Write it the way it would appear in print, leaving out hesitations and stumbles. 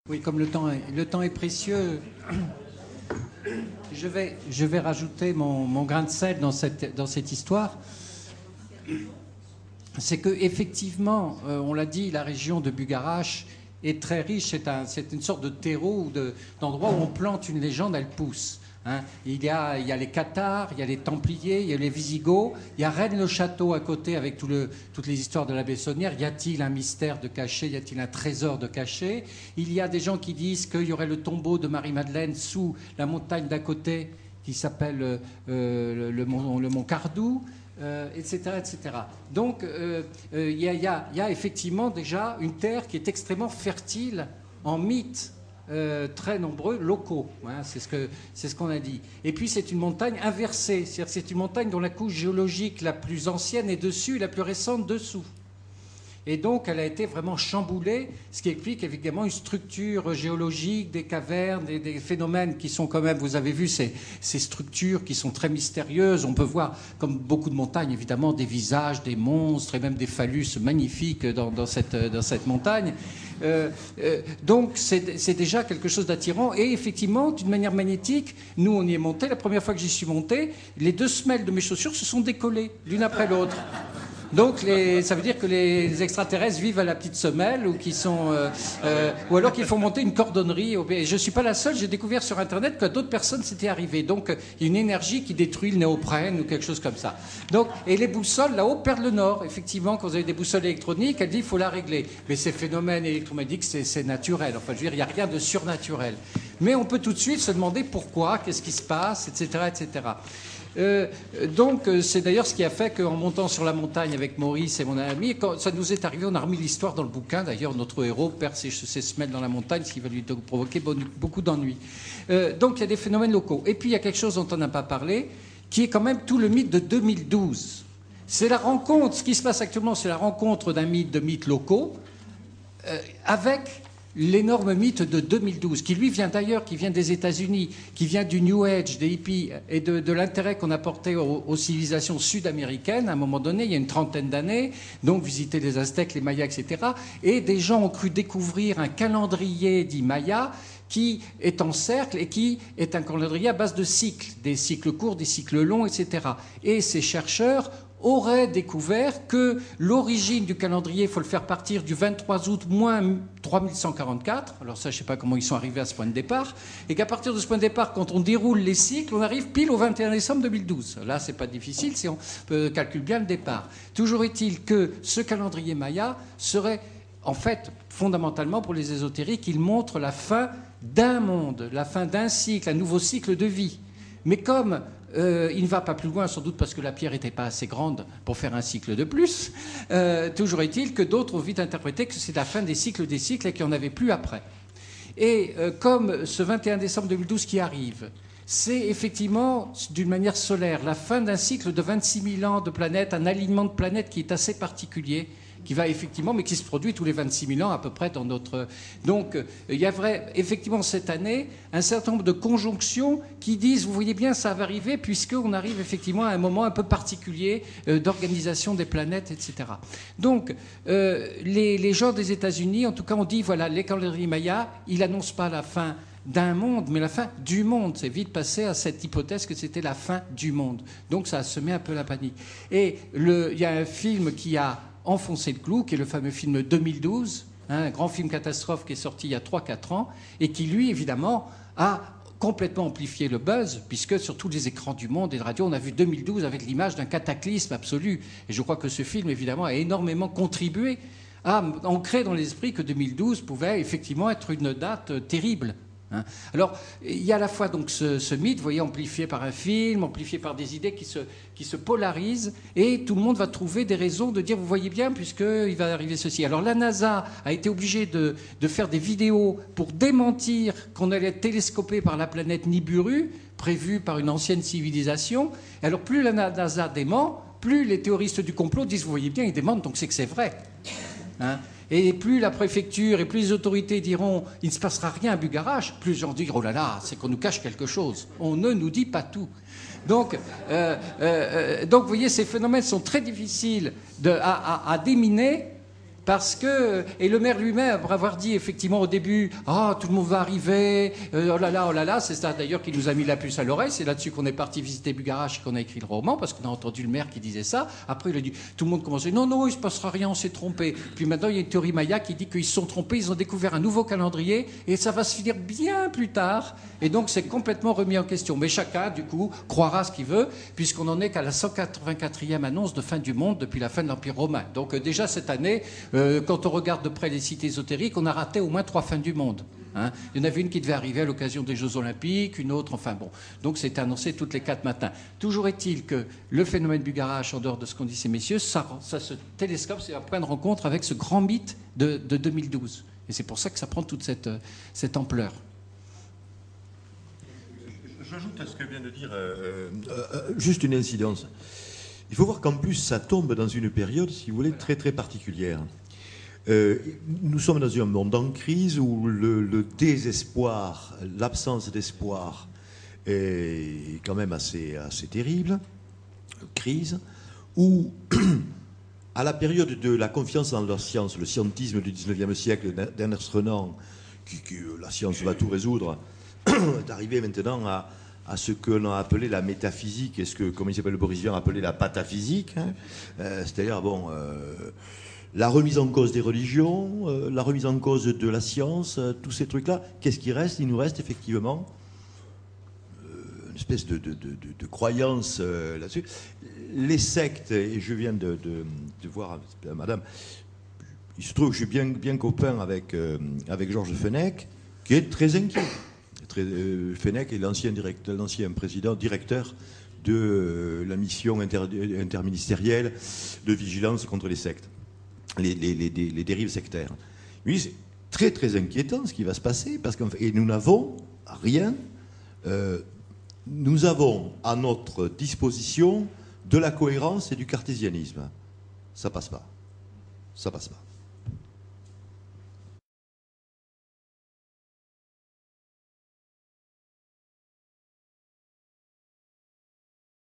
Oui, comme le temps est précieux, je vais rajouter mon grain de sel dans cette histoire. C'est que effectivement, on l'a dit, la région de Bugarache est très riche. C'est une sorte de terreau d'endroit où on plante une légende, elle pousse. Hein. Il y a les Cathares, il y a les Templiers, il y a les Visigoths, il y a Rennes-le-Château à côté avec toutes les histoires de la Bessonnière. Y a-t-il un mystère de caché? Y a-t-il un trésor de caché? Il y a des gens qui disent qu'il y aurait le tombeau de Marie-Madeleine sous la montagne d'à côté qui s'appelle le mont Cardou. Etc., etc. Donc, il y a effectivement déjà une terre qui est extrêmement fertile en mythes très nombreux locaux. Hein, c'est ce qu'on a dit. Et puis, c'est une montagne inversée. C'est-à-dire c'est une montagne dont la couche géologique la plus ancienne est dessus et la plus récente dessous. Et donc, elle a été vraiment chamboulée, ce qui explique évidemment une structure géologique, des cavernes, des phénomènes qui sont quand même, vous avez vu, ces structures qui sont très mystérieuses. On peut voir, comme beaucoup de montagnes, évidemment, des visages, des monstres et même des phallus magnifiques dans cette montagne. Donc, c'est déjà quelque chose d'attirant. Et effectivement, d'une manière magnétique, nous, on y est monté. La première fois que j'y suis monté, les deux semelles de mes chaussures se sont décollées, l'une après l'autre. Donc, ça veut dire que les extraterrestres vivent à la petite semelle ou alors qu'ils font monter une cordonnerie. Je ne suis pas la seule, j'ai découvert sur Internet que d'autres personnes s'étaient arrivées. Donc, il y a une énergie qui détruit le néoprène ou quelque chose comme ça. Donc, et les boussoles, là-haut, perdent le nord. Effectivement, quand vous avez des boussoles électroniques, elle dit qu'il faut la régler. Mais ces phénomènes électromagnétiques, c'est naturel. Enfin, je veux dire, il n'y a rien de surnaturel. Mais on peut tout de suite se demander pourquoi, qu'est-ce qui se passe, etc., etc. Donc, c'est d'ailleurs ce qui a fait qu'en montant sur la montagne avec Maurice et mon ami, quand ça nous est arrivé, on a remis l'histoire dans le bouquin. D'ailleurs, notre héros perd ses semelles dans la montagne, ce qui va lui provoquer beaucoup d'ennuis. Donc, il y a des phénomènes locaux. Et puis, il y a quelque chose dont on n'a pas parlé, qui est quand même tout le mythe de 2012. C'est la rencontre, ce qui se passe actuellement, c'est la rencontre de mythes locaux avec l'énorme mythe de 2012, qui lui vient d'ailleurs, qui vient des États-Unis, qui vient du New Age, des hippies, et de l'intérêt qu'on a porté aux civilisations sud-américaines à un moment donné, il y a une trentaine d'années, donc visiter les Aztèques, les Mayas, etc. Et des gens ont cru découvrir un calendrier dit Maya, qui est en cercle et qui est un calendrier à base de cycles, des cycles courts, des cycles longs, etc. Et ces chercheurs aurait découvert que l'origine du calendrier, il faut le faire partir du 23 août moins 3144. Alors ça, je ne sais pas comment ils sont arrivés à ce point de départ. Et qu'à partir de ce point de départ, quand on déroule les cycles, on arrive pile au 21 décembre 2012. Là, c'est pas difficile si on calcule bien le départ. Toujours est-il que ce calendrier Maya serait, en fait, fondamentalement pour les ésotériques, il montre la fin d'un monde, la fin d'un cycle, un nouveau cycle de vie. Mais comme il ne va pas plus loin, sans doute parce que la pierre n'était pas assez grande pour faire un cycle de plus. Toujours est-il que d'autres ont vite interprété que c'est la fin des cycles et qu'il n'y en avait plus après. Et comme ce 21 décembre 2012 qui arrive, c'est effectivement, d'une manière solaire, la fin d'un cycle de 26 000 ans de planètes, un alignement de planètes qui est assez particulier, qui va effectivement, mais qui se produit tous les 26 000 ans à peu près dans notre... Donc, il y a effectivement cette année un certain nombre de conjonctions qui disent, vous voyez bien, ça va arriver puisqu'on arrive effectivement à un moment un peu particulier d'organisation des planètes, etc. Donc, les gens des États-Unis, en tout cas, ont dit, voilà, les calendriers Maya, ils n'annoncent pas la fin d'un monde, mais la fin du monde. C'est vite passé à cette hypothèse que c'était la fin du monde. Donc, ça a semé un peu la panique. Et il y a un film qui a enfoncer le clou, qui est le fameux film 2012, un grand film catastrophe qui est sorti il y a 3-4 ans, et qui, lui, évidemment, a complètement amplifié le buzz, puisque sur tous les écrans du monde et de radio, on a vu 2012 avec l'image d'un cataclysme absolu. Et je crois que ce film, évidemment, a énormément contribué à ancrer dans l'esprit que 2012 pouvait effectivement être une date terrible. Alors, il y a à la fois donc ce mythe, vous voyez, amplifié par un film, amplifié par des idées qui se polarisent, et tout le monde va trouver des raisons de dire, vous voyez bien, puisqu'il va arriver ceci. Alors, la NASA a été obligée de faire des vidéos pour démentir qu'on allait être télescopé par la planète Nibiru, prévue par une ancienne civilisation. Alors, plus la NASA dément, plus les théoristes du complot disent, vous voyez bien, ils démentent, donc c'est que c'est vrai. Et plus la préfecture et plus les autorités diront il ne se passera rien à Bugarache, plus les gens diront oh là là, c'est qu'on nous cache quelque chose. On ne nous dit pas tout. Donc vous voyez, ces phénomènes sont très difficiles à déminer Parce que, et le maire lui-même, après avoir dit effectivement au début, ah, tout le monde va arriver, oh là là, c'est ça d'ailleurs qui nous a mis la puce à l'oreille, c'est là-dessus qu'on est parti visiter Bugarache et qu'on a écrit le roman, parce qu'on a entendu le maire qui disait ça. Après, il a dit, tout le monde commençait, non, non, il se passera rien, on s'est trompé. Puis maintenant, il y a une théorie Maya qui dit qu'ils se sont trompés, ils ont découvert un nouveau calendrier, et ça va se finir bien plus tard. Et donc, c'est complètement remis en question. Mais chacun, du coup, croira ce qu'il veut, puisqu'on en est qu'à la 184e annonce de fin du monde depuis la fin de l'Empire romain. Donc, déjà cette année, quand on regarde de près les sites ésotériques, on a raté au moins 3 fins du monde. Hein. Il y en avait une qui devait arriver à l'occasion des Jeux Olympiques, une autre, enfin bon. Donc c'est annoncé toutes les 4 matins. Toujours est-il que le phénomène Bugarache, en dehors de ce qu'ont dit ces messieurs, ça se télescope, c'est un point de rencontre avec ce grand mythe de 2012. Et c'est pour ça que ça prend toute cette ampleur. J'ajoute à ce que vient de dire juste une incidence. Il faut voir qu'en plus, ça tombe dans une période, si vous voulez, très très particulière. Nous sommes dans un monde en crise où le désespoir, l'absence d'espoir est quand même assez terrible. Crise où, à la période de la confiance dans la science, le scientisme du 19e siècle d'Ernest Renan, la science va tout résoudre, est arrivé maintenant à ce que l'on a appelé la métaphysique, et ce que, comme il s'appelle le Boris Vian, appelé la pataphysique, hein, c'est-à-dire, bon, la remise en cause des religions, la remise en cause de la science, tous ces trucs-là. Qu'est-ce qui reste? Il nous reste effectivement une espèce de croyance là-dessus. Les sectes, et je viens de voir, madame, il se trouve que je suis bien copain avec Georges Fenech, qui est très inquiet. Fenech est l'ancien directeur de la mission interministérielle de vigilance contre les sectes, les dérives sectaires. Oui, c'est très très inquiétant ce qui va se passer, et nous n'avons rien. Nous avons à notre disposition de la cohérence et du cartésianisme. Ça passe pas. Ça passe pas.